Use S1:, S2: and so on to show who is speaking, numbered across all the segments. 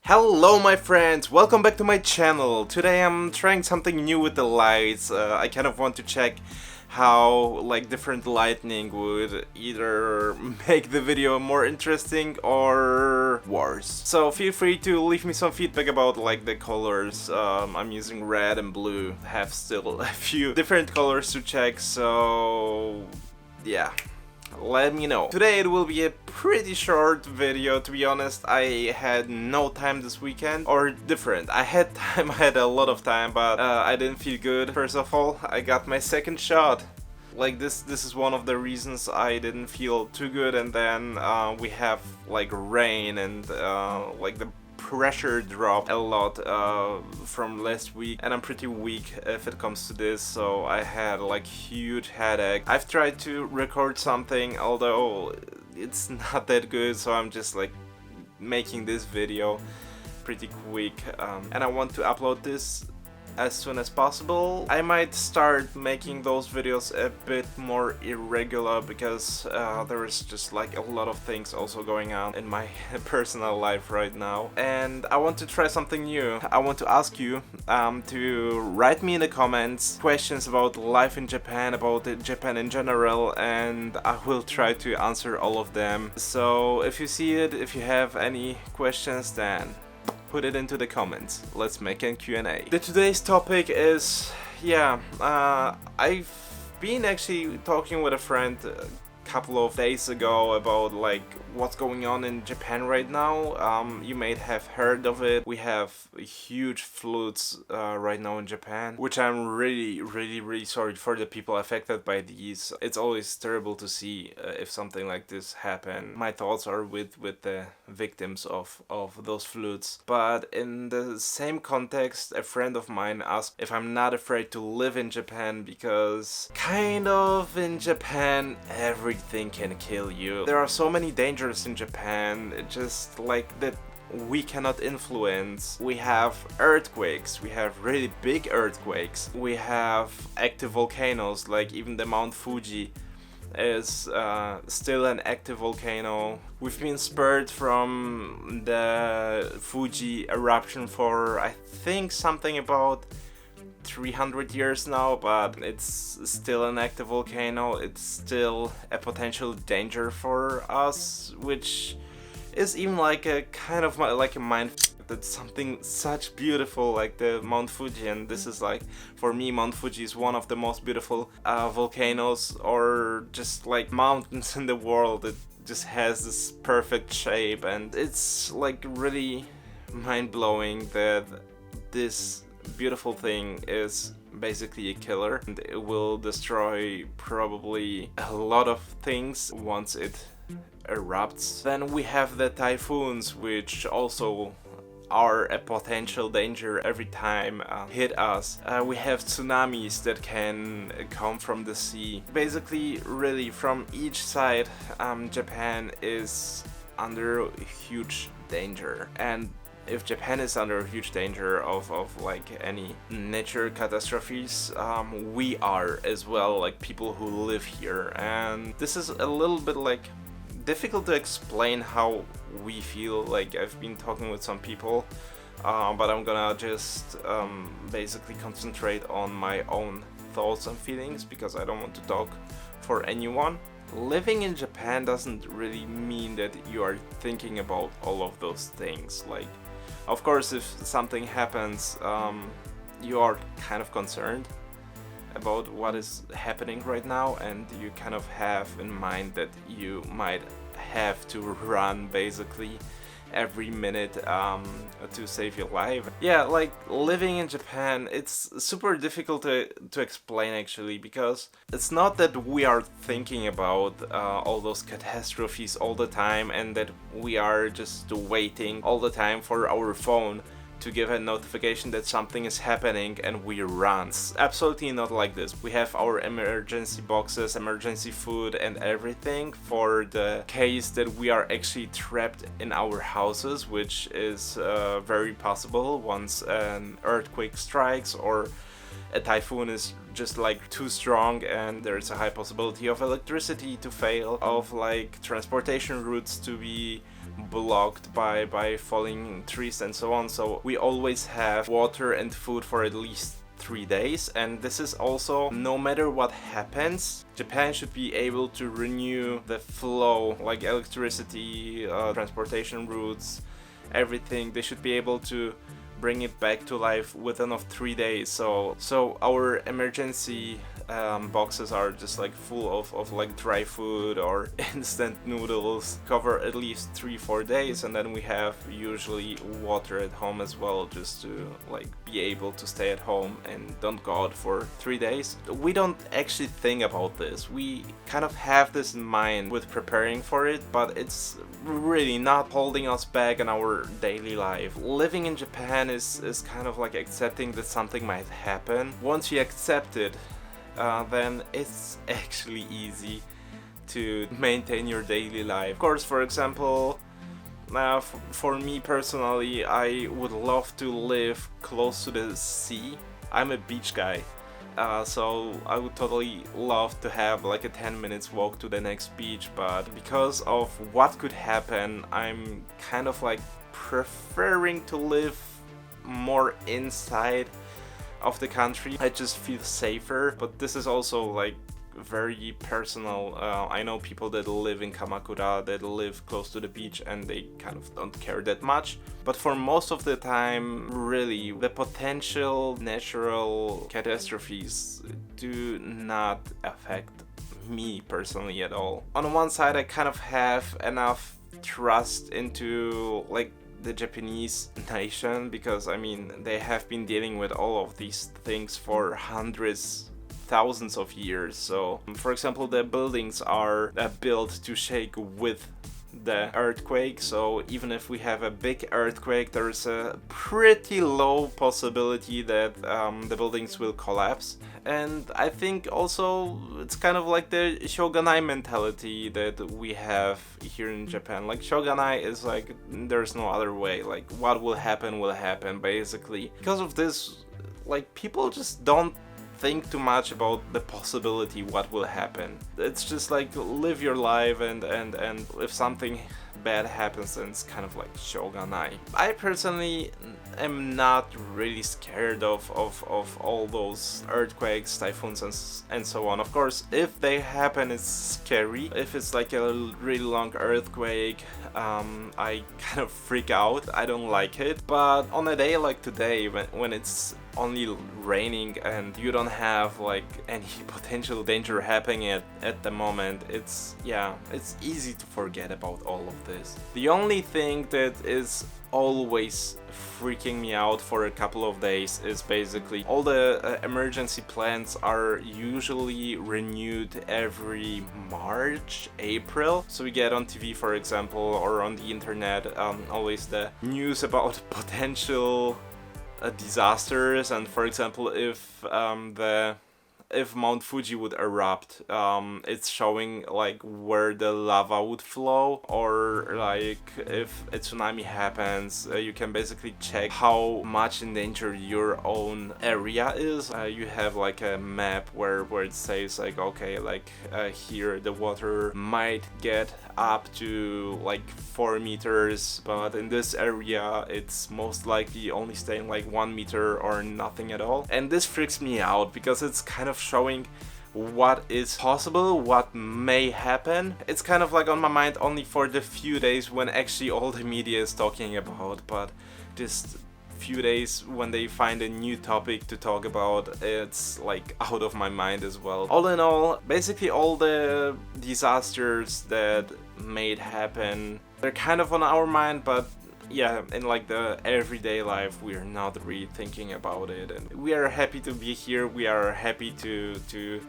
S1: Hello my friends, welcome back to my channel. Today I'm trying something new with the lights. I kind of want to check how different lighting would either make the video more interesting or worse. So feel free to leave me some feedback about the colors. I'm using red and blue. Have still a few different colors to check, so yeah. Let me know. Today it will be a pretty short video, to be honest. I had no time this weekend, or different. I had time, I had a lot of time, but I didn't feel good. First of all, I got my second shot. This is one of the reasons I didn't feel too good, and then we have rain and the pressure dropped a lot from last week, and I'm pretty weak if it comes to this, so I had huge headache. I've tried to record something, although it's not that good, so I'm just making this video pretty quick, and I want to upload this as soon as possible. I might start making those videos a bit more irregular because there is just a lot of things also going on in my personal life right now, and I want to try something new. I want to ask you to write me in the comments questions about life in Japan, about Japan in general, and I will try to answer all of them. So if you see it, if you have any questions, then put it into the comments. Let's make a Q&A. Today's topic is, I've been actually talking with a friend a couple of days ago about what's going on in Japan right now. You may have heard of it. We have huge floods right now in Japan, which I'm really sorry for the people affected by these. It's always terrible to see if something like this happen. My thoughts are with the victims of those floods. But in the same context, a friend of mine asked if I'm not afraid to live in Japan, because kind of in Japan everything can kill you. There are so many dangers in Japan, just that we cannot influence. We have earthquakes, we have really big earthquakes, we have active volcanoes, even the Mount Fuji is still an active volcano. We've been spared from the Fuji eruption for I think something about 300 years now, but it's still an active volcano. It's still a potential danger for us, which is even a kind of a mind that something such beautiful like the Mount Fuji, and this is for me Mount Fuji is one of the most beautiful volcanoes or just mountains in the world. It just has this perfect shape, and it's really mind-blowing that this beautiful thing is basically a killer, and it will destroy probably a lot of things once it erupts. Then we have the typhoons, which also are a potential danger every time hit us. We have tsunamis that can come from the sea. Basically, really from each side, Japan is under huge danger, and if Japan is under huge danger of any nature catastrophes, we are as well, people who live here. And this is a little bit difficult to explain how we feel. I've been talking with some people, but I'm gonna just basically concentrate on my own thoughts and feelings, because I don't want to talk for anyone. Living in Japan doesn't really mean that you are thinking about all of those things. Of course, if something happens, you are kind of concerned about what is happening right now, and you kind of have in mind that you might have to run basically every minute to save your life. Yeah, living in Japan, it's super difficult to explain actually, because it's not that we are thinking about all those catastrophes all the time, and that we are just waiting all the time for our phone to give a notification that something is happening and we run. It's absolutely not like this. We have our emergency boxes, emergency food and everything for the case that we are actually trapped in our houses, which is very possible once an earthquake strikes or a typhoon is just too strong, and there's a high possibility of electricity to fail, of transportation routes to be blocked by falling trees and so on. So we always have water and food for at least 3 days, and this is also, no matter what happens, Japan should be able to renew the flow, like electricity, transportation routes, everything. They should be able to bring it back to life within of 3 days. So our emergency boxes are just like full of like dry food or instant noodles, cover at least 3-4 days, and then we have usually water at home as well, just to like be able to stay at home and don't go out for 3 days. We don't actually think about this. We kind of have this in mind with preparing for it, but it's really not holding us back in our daily life. Living in Japan is kind of like accepting that something might happen. Once you accept it, then it's actually easy to maintain your daily life. Of course, for example, for me personally, I would love to live close to the sea. I'm a beach guy. So I would totally love to have like a 10 minutes walk to the next beach, but because of what could happen, I'm kind of like preferring to live more inside of the country. I just feel safer, but this is also like very personal. I know people that live in Kamakura, that live close to the beach, and they kind of don't care that much. But for most of the time, really, the potential natural catastrophes do not affect me personally at all. On one side, I kind of have enough trust into like the Japanese nation, because I mean they have been dealing with all of these things for hundreds, thousands of years. So for example, the buildings are built to shake with the earthquake, so even if we have a big earthquake, there's a pretty low possibility that the buildings will collapse. And I think also it's kind of like the shogunai mentality that we have here in Japan. Like shogunai is like, there's no other way, like what will happen basically. Because of this, like people just don't think too much about the possibility what will happen. It's just like live your life, and if something bad happens, then it's kind of like shogunai. I personally am not really scared of all those earthquakes, typhoons, and so on. Of course, if they happen, it's scary. If it's like a really long earthquake, I kind of freak out. I don't like it. But on a day like today, when it's only raining and you don't have like any potential danger happening at the moment, it's easy to forget about all of this. The only thing that is always freaking me out for a couple of days is basically all the emergency plans are usually renewed every March, April. So we get on TV, for example, or on the internet, always the news about potential disasters. And for example, if Mount Fuji would erupt, it's showing like where the lava would flow, or like if a tsunami happens, you can basically check how much in danger your own area is. You have like a map where it says like, okay, like here the water might get up to like 4 meters, but in this area it's most likely only staying like 1 meter or nothing at all. And this freaks me out because it's kind of showing what is possible, what may happen. It's kind of like on my mind only for the few days when actually all the media is talking about, but just few days when they find a new topic to talk about, it's like out of my mind as well. All in all, basically all the disasters that may happen, they're kind of on our mind, but yeah, in like the everyday life, we're not really thinking about it, and we are happy to be here. We are happy to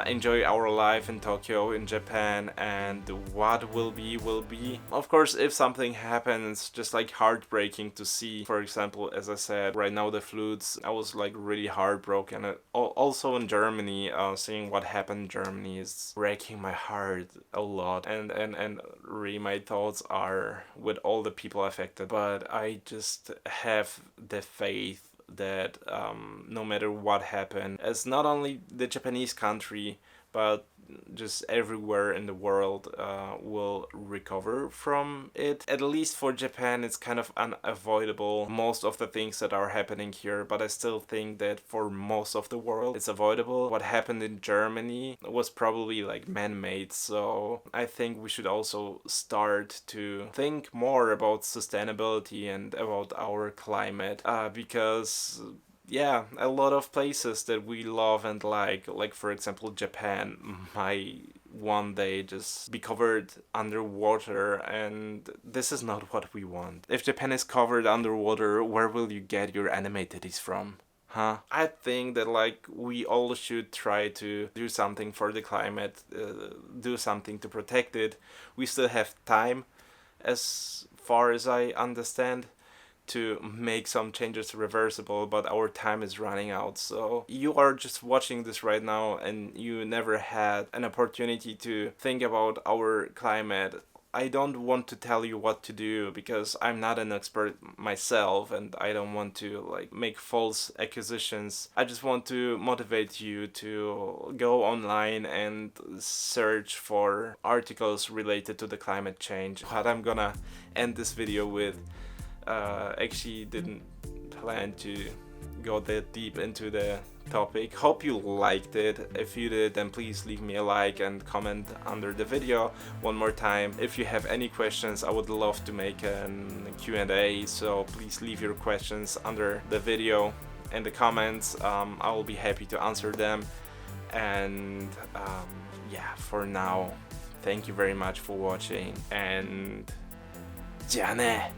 S1: enjoy our life in Tokyo, in Japan, and what will be will be. Of course, if something happens, just like heartbreaking to see. For example, as I said, right now the floods, I was like really heartbroken. Also in Germany, seeing what happened in Germany is breaking my heart a lot, and really my thoughts are with all the people affected. But I just have the faith that no matter what happened, as not only the Japanese country, but just everywhere in the world will recover from it. At least for Japan, it's kind of unavoidable, most of the things that are happening here, but I still think that for most of the world, it's avoidable. What happened in Germany was probably like man-made, so I think we should also start to think more about sustainability and about our climate, because yeah, a lot of places that we love and like for example Japan, might one day just be covered underwater, and this is not what we want. If Japan is covered underwater, where will you get your anime titties from? Huh? I think that like we all should try to do something for the climate, do something to protect it. We still have time, as far as I understand, to make some changes reversible, but our time is running out. So you are just watching this right now and you never had an opportunity to think about our climate. I don't want to tell you what to do because I'm not an expert myself and I don't want to like make false accusations. I just want to motivate you to go online and search for articles related to the climate change. What I'm gonna end this video with, actually didn't plan to go that deep into the topic. Hope you liked it. If you did, then please leave me a like and comment under the video one more time. If you have any questions, I would love to make a Q&A, so please leave your questions under the video in the comments. I will be happy to answer them. And yeah, for now, thank you very much for watching, and じゃあね。